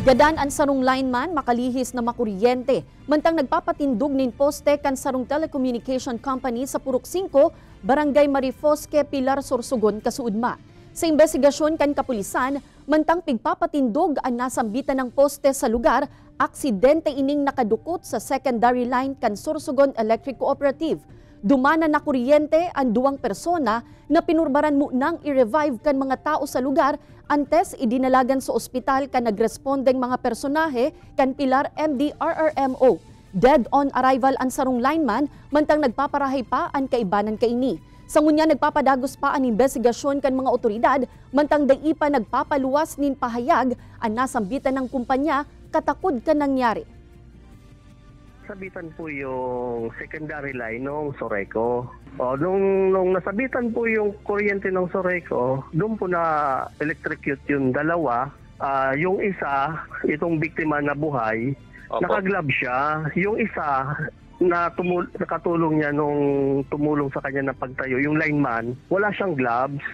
Gadan ang sarong lineman makalihis na makuryente. Mantang nagpapatindog nin poste kan sarong telecommunication company sa Purok 5, Barangay Marifosque, Pilar, Sorsogon, Kasuudma. Sa investigasyon kan kapulisan, mantang pigpapatindog ang nasambitan ng poste sa lugar, aksidente ining nakadukot sa secondary line kan Sorsogon Electric Cooperative. Dumana na kuryente ang duwang persona na pinurbaran mo nang i-revive kan mga tao sa lugar antes idinalagan sa ospital kan nagrespondeng mga personahe kan Pilar MDRRMO. Dead on arrival ang sarong lineman mantang nagpaparahay pa ang kaibanan kaini. Sa ngunya nagpapadagos pa ang investigasyon kan mga otoridad mantang dai pa nagpapaluwas nin pahayag ang nasambitan ng kumpanya katakod kan nangyari. Nasabitan po yung secondary line ng Soreco. Nung nasabitan po yung kuryente ng Soreco, doon po na electrocute yung dalawa. Yung isa, itong biktima na buhay, nakaglove siya. Yung isa, nakatulong niya nung tumulong sa kanya na pagtayo, yung lineman, wala siyang gloves.